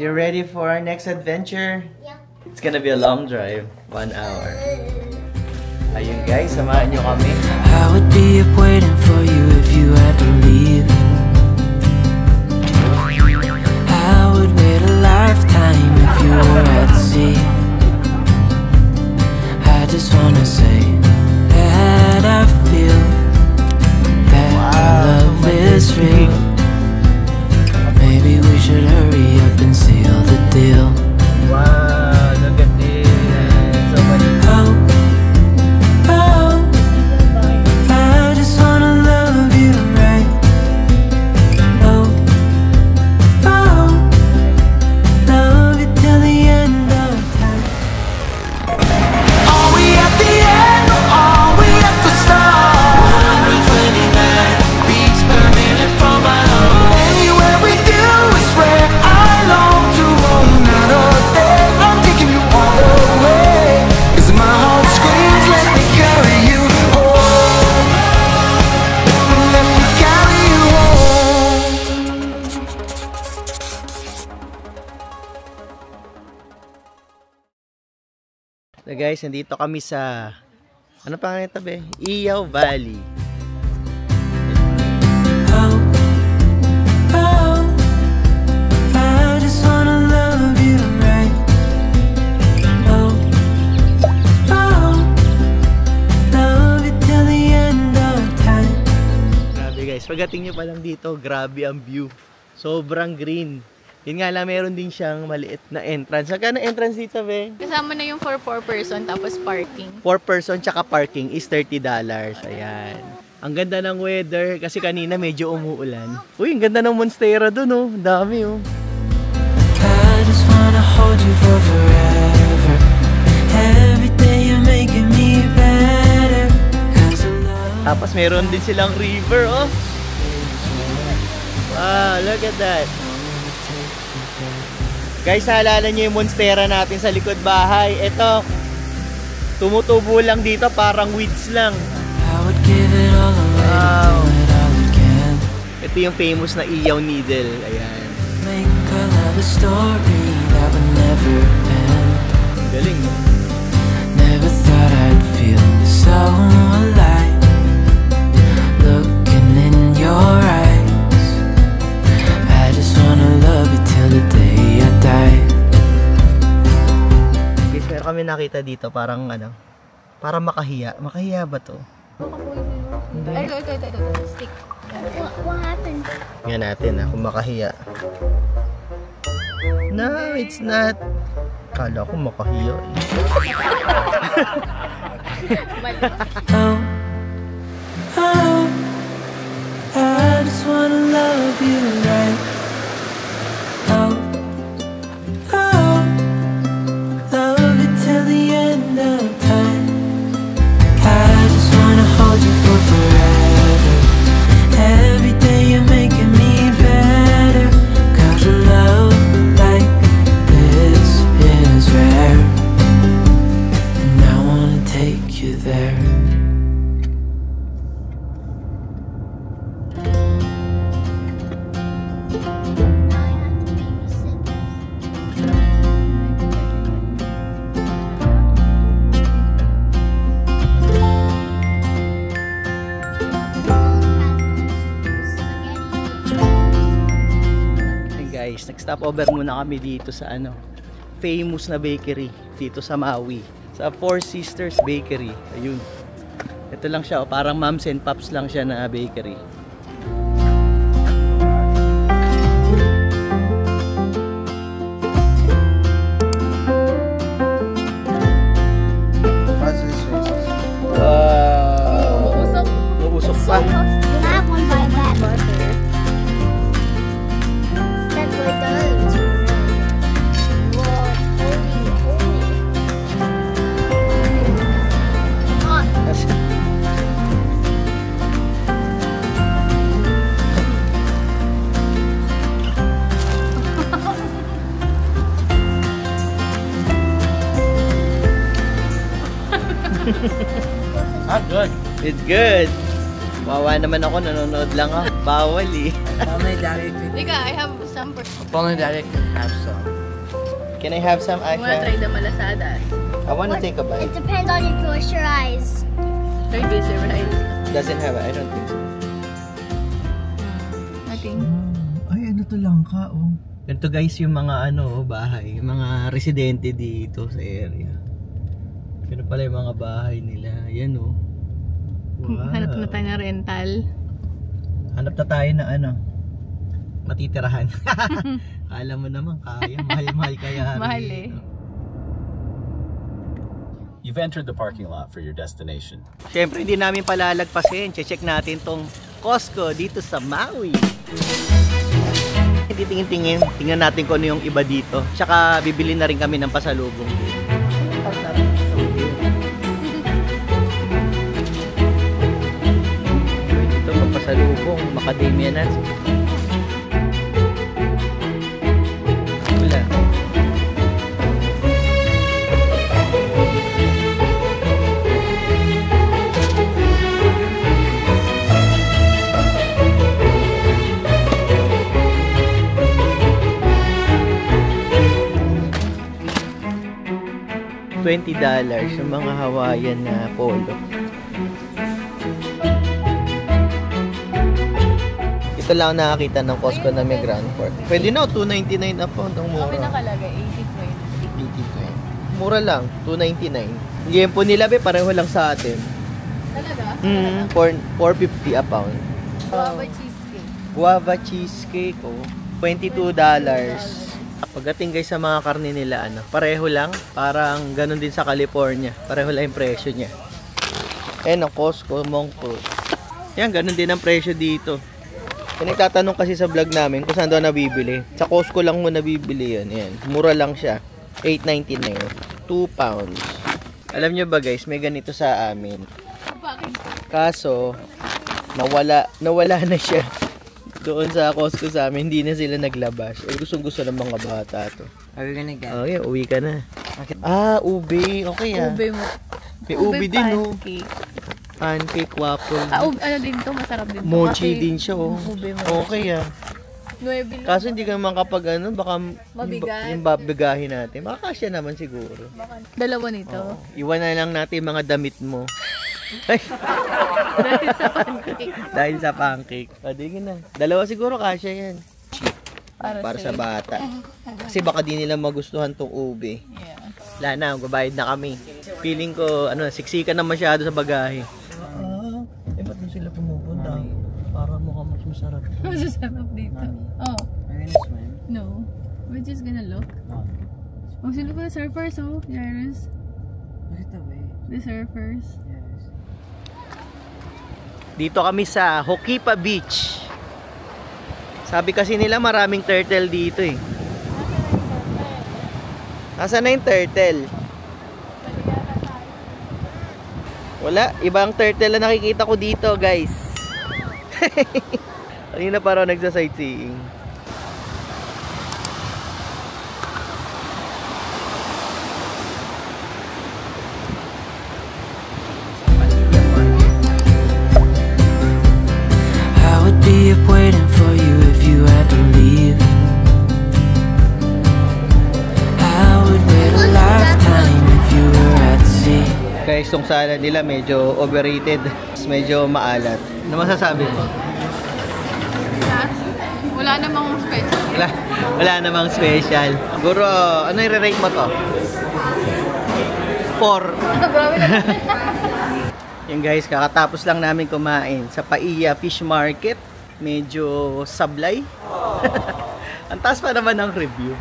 You ready for our next adventure? Yeah. It's gonna be a long drive. 1 hour. Ayun guys, samahan nyo kami. I would be up waiting for you if you had to leave. I would wait a lifetime if you were at sea. I just wanna say that I feel that our love is real. Maybe we should hurry up and seal the deal. Wow, look at this. So many. I just wanna love you right. Love you till the end of time. Are we at the end or are we at the start? 129 beats per minute from my heart. Anywhere we do is where I long to roam. Night or day, I'm taking you all the way. 'Cause my heart screams, let me carry you home. Let me carry you home. So guys, nandito kami sa ano pa nga tabi? Iyaw Valley. I just wanna love you right. Love you till the end of time. Grabe guys, pagdating nyo pa lang dito, grabe ang view. Sobrang green. Yun nga lang, meron din siyang maliit na entrance. Saan entrance dito, be? Kasama na yung for 4 person tapos parking. 4 person tsaka parking is $30. Ayan. Ang ganda ng weather kasi kanina medyo umuulan. Uy, ang ganda ng Monstera dun, oh. Ang dami, oh. I just wanna hold you for forever. Every day you're making me better. 'Cause I love. Tapos meron din silang river, oh. Wow, look at that. Guys, naalala nyo yung Monstera natin sa likod bahay. Ito, tumutubo lang dito, parang weeds lang. I would give it all away to do it all again. Ito yung famous na Iyaw Needle. Ayan. Make a love story that would never end. Ang galing, no? Never thought I'd feel so alive. Looking in your eyes. I just wanna love you till the day I die. Guys, meron kami nakita dito parang ano, parang makahiya. Makahiya ba to? Ay, ito. Stick. What happened? Tingnan natin kung makahiya. No, it's not. Kala ko makahiya eh. I just wanna love you right. Love you till the end of time. I just wanna hold you for forever. Every day you're making me better. 'Cause a love like this is rare. And I wanna take you there. Guys, nag-stopover muna kami dito sa ano, famous na bakery dito sa Maui, sa Four Sisters Bakery. Ayun. Ito lang siya, parang Moms and Pops lang siya na bakery. Wow! Nausok pa. You have one by that butter. That's what it does. Whoa, holy. Hot. Good. It's good. Wawa naman ako, nanonood lang ako. Bawal eh. Only daddy Ika, I have some for... Only daddy can have some. Can I have some, I wanna try Asha? the malasadas. I wanna take a It bite. depends on you close your eyes. Try this, right? Doesn't have it. I don't think so. Nothing. Ay, ano to lang ka, oh. Ganito guys yung mga bahay, yung mga residente dito sa area. Pero pala yung mga bahay nila. Yan, oh. Wow. Hanap na tayo ng rental. Hanap na tayo na matitirahan. Kala mo naman kaya, mahal-mahal kaya. Mahal eh. You've entered the parking lot for your destination. Siyempre hindi namin palalagpasin. Check natin tong Costco dito sa Maui. Hindi tingin-tingin. Tingnan natin kung ano yung iba dito. Tsaka bibili na rin kami ng pasalubong. Ito ang pasalubong. Macadamia nuts. Wala. $20 yung mga Hawaiian na polo. Ito lang nakakita ng Costco na may ground pork. Pwede na, $2.99 a pound. Ang mura. Okay nakalagay, 80-20. Mura lang, $2.99. Yung po nila, pareho lang sa atin. Talaga? $4.50 a pound. Guava cheesecake. Guava cheesecake, oh. $22. Pagdating guys sa mga karne nila, pareho lang. Parang ganun din sa California. Pareho lang yung presyo niya. Ayan ang Costco, monk fruit. Yan, ganun din ang presyo dito. Nagtatanong kasi sa vlog namin kung saan daw nabibili. Sa Costco lang mo nabibili yun. Ayan, mura lang siya. $8.99. 2 pounds. Alam nyo ba guys, may ganito sa amin. Kaso, nawala na siya. Doon sa Costco sa amin, hindi na sila naglabas. Eh, gustong-gusto ng mga bata to. Are we gonna get? Oh, yeah, uwi ka na. Okay. Ah, ube. Okay ah. Ube mo. May ube din, oh. Pancake. Pancake, waffle. Ano din to? Masarap din to. Mochi Kasi din siya, oh. ube mo. Okay ah. 9 lang. Kaso hindi ka naman kapag baka Mabigat. yung babigahin natin. Baka kasya naman siguro. Dalawa nito. Oo. Iwan na lang natin yung mga damit mo. Ay, Dahil sa pancake. dahil sa pancake. Padigin na. Dalawa siguro kasya yan. Para sa sa'yo. bata. Kasi baka di nila magustuhan tong ube. Yeah. Wala na, magbabayad na kami. Feeling ko, siksikan na masyado sa bagahe. Ba't doon sila pumupunta? Para mukhang mas masarap. Masasarap dito. Oh, Are we gonna swim? no. We're just gonna look. No. Oh, sino ko the surfers, oh, Jairus. Look at the way. The surfers. Yes. Dito kami sa Hokipa Beach. Sabi kasi nila maraming turtle dito eh. Nasaan na yung turtle? Wala, ibang turtle na nakikita ko dito guys. Kanina pa raw nagsa-sightseeing. I would be up waiting for you if you had to leave. I would wait a lifetime if you were at sea. Guys, tong salad nila medyo overrated. Medyo maalat. Ano masasabi mo? Wala namang special. Wala namang special. Siguro, ano i-rate mo to? 4. Grabe na. Yung guys, kakatapos lang namin kumain sa Paia Fish Market. Medyo sablay. Ang taas pa naman ng review.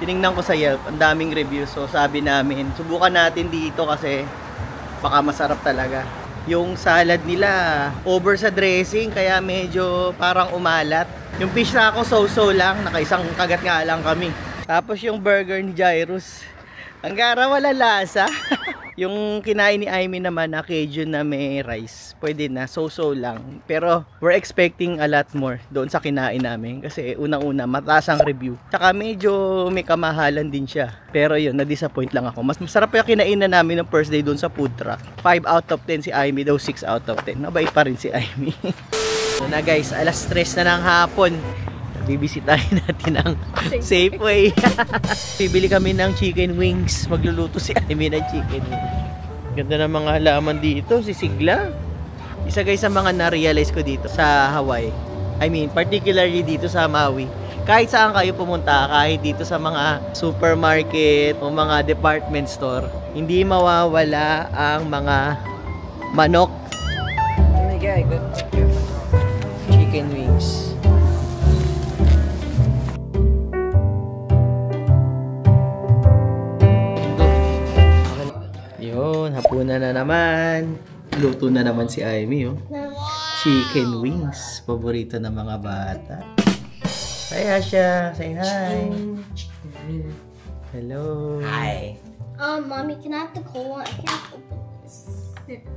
Tinignan ko sa Yelp, ang daming review. So sabi namin, subukan natin dito kasi baka masarap talaga. Yung salad nila, over sa dressing, kaya medyo parang umalat. Yung fish na ako, so-so lang. Nakaisang kagat nga lang kami. Tapos yung burger ni Jairus, ang gara wala lasa. Yung kinain ni Aimee naman na Cajun na may rice, pwede na, so-so lang. Pero we're expecting a lot more doon sa kinain namin. Kasi unang-una, mataas ang review. Tsaka medyo may kamahalan din siya. Pero yun, na-disappoint lang ako. Mas masarap yung kinainan namin ng first day doon sa food truck. 5 out of 10 si Aimee, daw 6 out of 10. Mabait pa rin si Aimee. So na guys, alas 3 na ng hapon. Bibisitahin natin ang Safeway. Bibili kami ng chicken wings. Magluluto si Amy ng chicken wings. Ganda ng mga halaman dito. Si Sigla. Isa guys sa mga na-realize ko dito sa Hawaii. I mean, particularly dito sa Maui. Kahit saan kayo pumunta, kahit dito sa mga supermarket o mga department store, hindi mawawala ang mga manok. Oh my God, good. Chicken wings. Yun, hapunan na naman. Luto na naman si Amy, oh. Chicken wings. Paborito ng mga bata. Hi, Asha. Say hi. Hello. Hi. Mommy, can I have the cold one? I can't open this.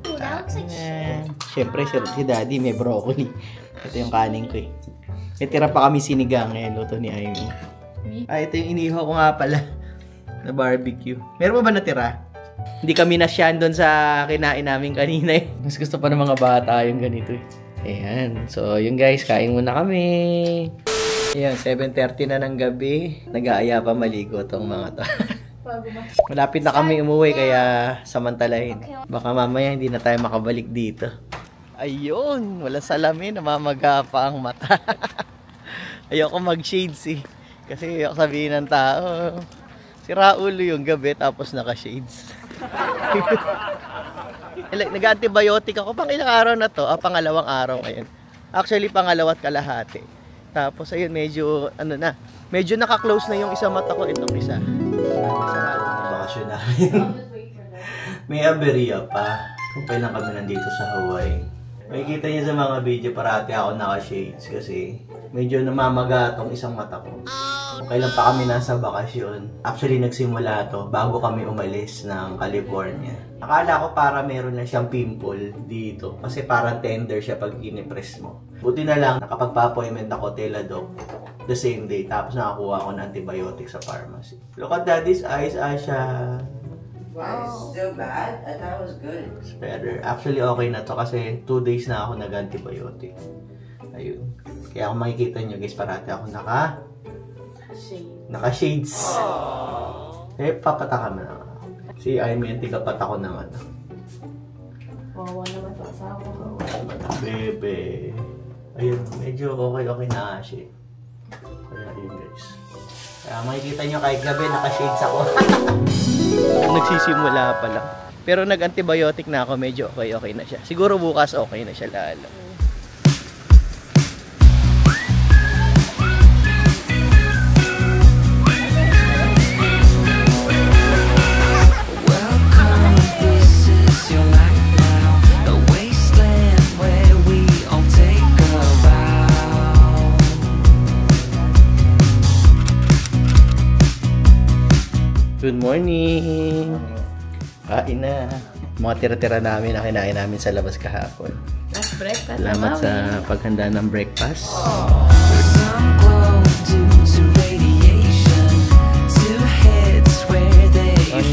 Ooh, that looks like shit. Siyempre, si Daddy may broccoli. Ito yung kanin ko, eh. May tira pa kami sinigang ngayon, luto ni Amy. Ito yung iniho ko nga pala na barbecue. Meron pa ba natira? Hindi kami nasyan doon sa kinain namin kanina, eh. Mas gusto pa ng mga bata yung ganito, eh. Ayan. So, yun guys, kain muna kami. Ayan, 7:30 na ng gabi. Nag-aaya pa maligo tong mga to. Malapit na kami umuwi, kaya samantalahin. Baka mamaya hindi na tayo makabalik dito. Ayun, wala salamin, namamaga pa ang mata. Ayoko mag-shades, eh. Kasi ayoko sabihin ng tao, sira ulo yung gabi tapos naka-shades. Nag-antibiotic ako pang ilang araw na to. Pangalawang araw ngayon. Actually, pangalawat kalahati. Tapos ayun, medyo ano na. Medyo naka-close na yung isang mata ko. Itong isa. Sarado na yung bakasyon namin. May aberya pa. Kung kailan kami nandito sa Hawaii. Makikita niyo sa mga video, parati ako naka-shades kasi medyo namamaga tong isang mata ko. Kung kailan pa kami nasa bakasyon. Actually, nagsimula to bago kami umalis ng California. Akala ko para meron na siyang pimple dito kasi parang tender siya pag inipress mo. Buti na lang, nakapagpa-appointment ako Teladoc the same day. Tapos nakakuha ako ng antibiotic sa pharmacy. Look at Daddy's eyes, Asha. Why? It's still bad? I thought it was good. It's better. Actually, okay na to kasi 2 days na ako nag-antibiotic. Ayun. Kaya kung makikita nyo guys, parati ako naka-shades. Eh, papatakan mo na. Si Amy yung tigapat ako ng ano. Wawa naman to asawa ko. Bebe. Ayun, medyo okay na siya. Kaya yun guys. Kaya makikita nyo kahit gabi, naka-shades ako. Nagsisimula pa lang. Pero nag-antibiotic na ako, medyo okay na siya. Siguro bukas okay na siya lalo. Good morning! Kain na. Mga tira-tira namin na kinain namin sa labas kahapon. Last breakfast. Salamat sa paghanda ng breakfast.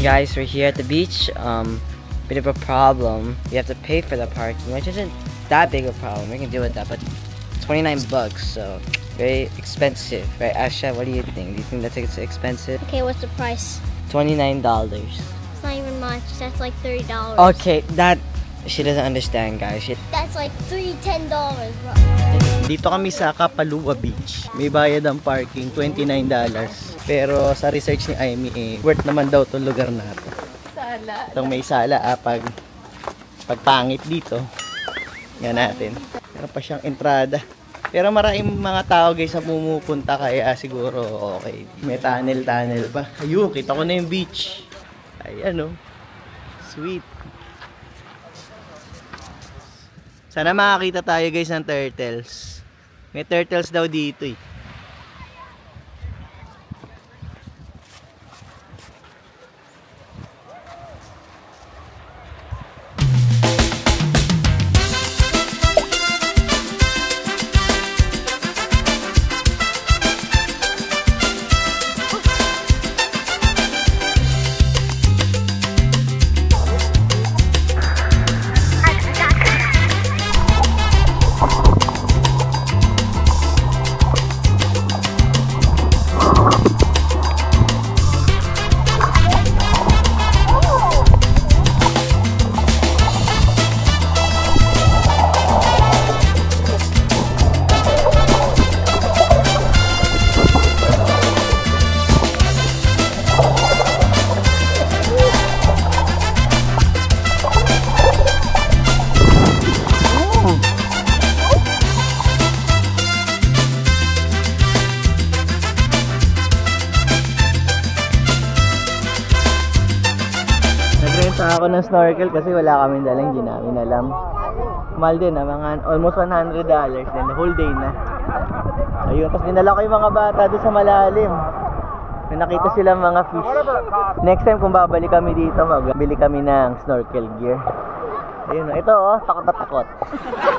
Guys, we're here at the beach. Bit of a problem. We have to pay for the parking, which isn't that big of a problem. We can deal with that, but $29, so very expensive, right? Asha, what do you think? Do you think that's expensive? Okay, what's the price? $29. It's not even much. That's like $30. Okay, that she doesn't understand, guys. That's like $10, bro. Dito kami sa Kapalua Beach. May bayad ang parking, $29. Pero sa research ni Amy, worth naman daw itong lugar na ito. Sala. Itong may sala, pag pangit dito. Yan natin. Meron pa siyang entrada. Pero maraming mga tao guys na pumupunta kaya siguro okay. May tunnel pa. Ayun, kita ko na yung beach. Ayan oh. Sweet. Sana makakita tayo guys ng turtles. May turtles daw dito eh. ng snorkel kasi wala kaming dalang, hindi namin alam. Mahal din na, mga almost $100 then the whole day na. Ayun, tapos dinala ko yung mga bata doon sa malalim. May nakita silang mga fish. Next time kung babalik kami dito, magbili kami ng snorkel gear. Ayun, ito oh, takot na takot.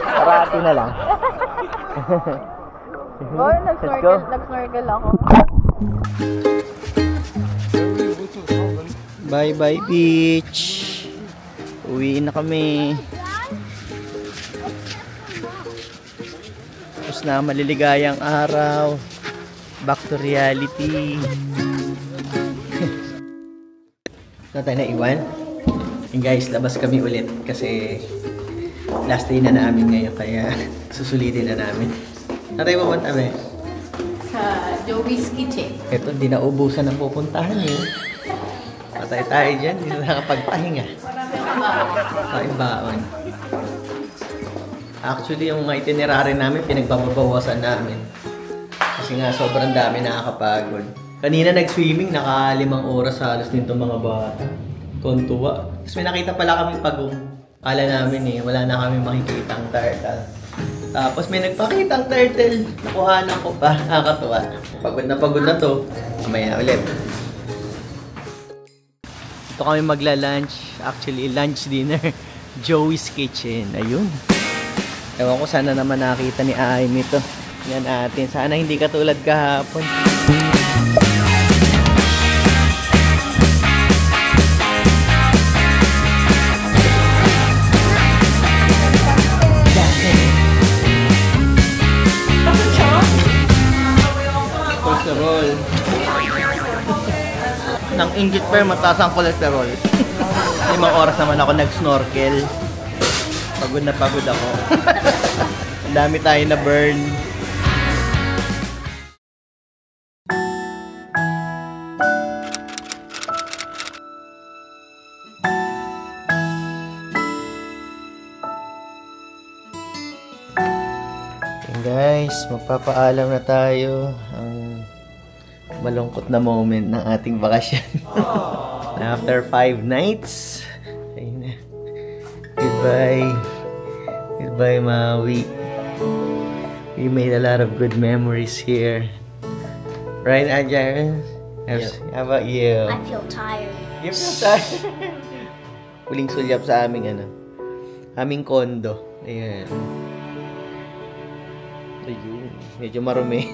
Parati na lang. Oh, nag-snorkel ako. Bye bye beach. Uwi na kami. Tapos na maliligayang araw. Back to reality. Na tayo na iwan. And guys, labas kami ulit kasi last day na namin ngayon kaya susulitin na namin. Na tayo pupunta ba? Sa Joey's Kitchen. Ito, hindi na ubusan ang pupuntahan yun. Patay tayo dyan, hindi na nakapagpahinga. Maraming baon. Actually, yung mga itinerary namin, pinagbabawasan namin. Kasi nga, sobrang dami nakakapagod. Kanina nag-swimming, naka 5 oras halos nito mga bata. Tuntua. Tapos may nakita pala kaming pagong. Kala namin wala na kami makikitang turtle. Tapos may nagpakitang turtle. Nakuhanan ko pa. Nakakatuwa. Pagod na to. Mamaya ulit. Ito kami magla-lunch. Actually, lunch dinner. Joey's Kitchen. Ayun. Ewan ko sana naman nakita ni Aim ito. Yan natin. Sana hindi katulad kahapon. Cholesterol. Nang inggit pa mataas ang cholesterol. 5 oras naman ako nag-snorkel. Pagod na pagod ako. Ang dami tayo na burn. Guys, magpapaalam na tayo. Ang malungkot na moment ng ating bakasyon. After 5 nights. Ayun na. Goodbye. Goodbye, Maui. We made a lot of good memories here. Right, Ajay? Yep. How about you? I feel tired. You feel tired? Huling sulyap sa aming aming kondo. Ayan. Ayun, medyo marumi.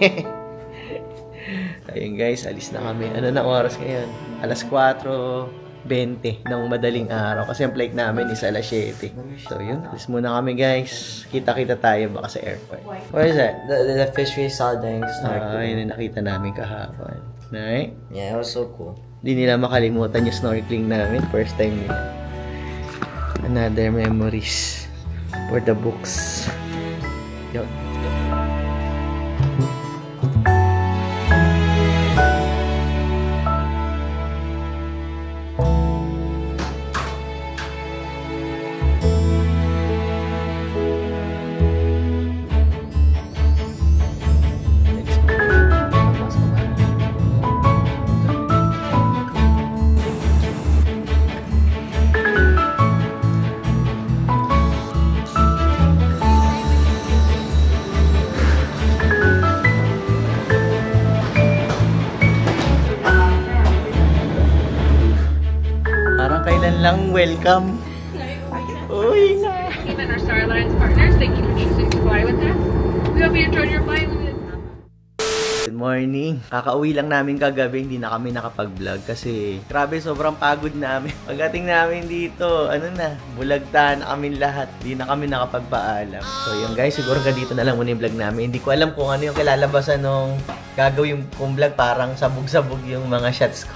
Ayun guys, alis na kami. Ano na oras ngayon? Alas 4:20 ng madaling araw. Kasi ang flight namin is alas 7. So yun, alis muna kami guys. Kita-kita tayo baka sa airport. What is that? The fish we saw during the snorkeling. Ayun na nakita namin kahapon. Right? Yeah, it was so cool. Hindi nila makalimutan yung snorkeling namin. First time nila. Another memories for the books. Yun. Lang welcome. Uy na. And our Star Alliance partners, thank you for choosing to fly with us. We hope you enjoyed your flight. Good morning. Kakauwi lang namin kagabi, hindi na kami nakapag-vlog kasi grabe sobrang pagod namin. Pagdating namin dito, bulagta na kami lahat. Hindi na kami nakapagpaalam. So yun guys, siguro dito na lang muna yung vlog namin. Hindi ko alam kung ano yung kilalabasan nung gagawin kong vlog, parang sabog-sabog yung mga shots ko.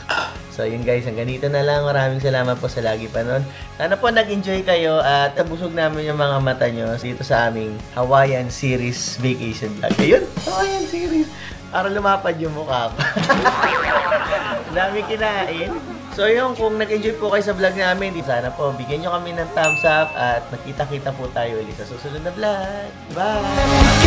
So yun guys, hanggang dito na lang. Maraming salamat po sa lagi pa nun. Sana po nag-enjoy kayo at nabusog namin yung mga mata nyo dito sa aming Hawaiian Series Vacation Vlog. Ayun, Hawaiian Series. Para lumapad yung mukha ko. Dami kinain. So yun, kung nag-enjoy po kayo sa vlog namin, sana po bigyan nyo kami ng thumbs up at nakita-kita po tayo ulit sa susunod na vlog. Bye!